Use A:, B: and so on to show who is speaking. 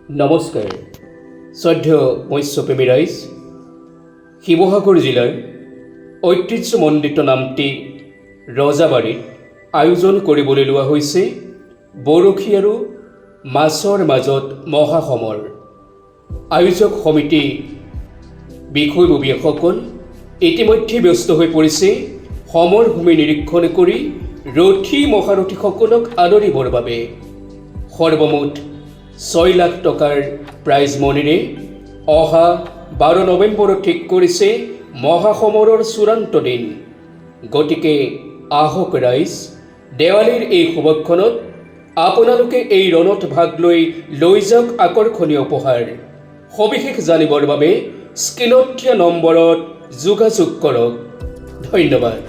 A: নমস্কাৰ শ্ৰদ্ধেয় মৎস্যপ্ৰেমী ৰাইজ। শিৱসাগৰ জিলাৰ ঐতিহ্যমণ্ডিত নামটি ৰজাবাৰীত আয়োজন কৰিবলৈ লোৱা হৈছে বৰশী আৰু মাছৰ মাজত মহাসমৰ। আয়োজক সমিতি বিষয়ববীয়াসকল ইতিমধ্যে ব্যস্ত হৈ পৰিছে সমৰ ভূমি নিৰীক্ষণ কৰি ৰথী মহাৰথীসকলক আদৰিবৰ বাবে। সৰ্বমুঠ 6 লাখ টকাৰ প্ৰাইজ মনিৰে অহা 12 নৱেম্বৰত ঠিক কৰিছে মহাসমৰৰ চূড়ান্ত দিন। গতিকে আহক ৰাইজ, দেৱালীৰ এই শুভক্ষণত আপোনালোকে এই ৰণত ভাগ লৈ যাওক আকৰ্ষণীয় উপহাৰ। সবিশেষ জানিবৰ বাবে স্ক্ৰীনত দিয়া নম্বৰত যোগাযোগ কৰক। ধন্যবাদ।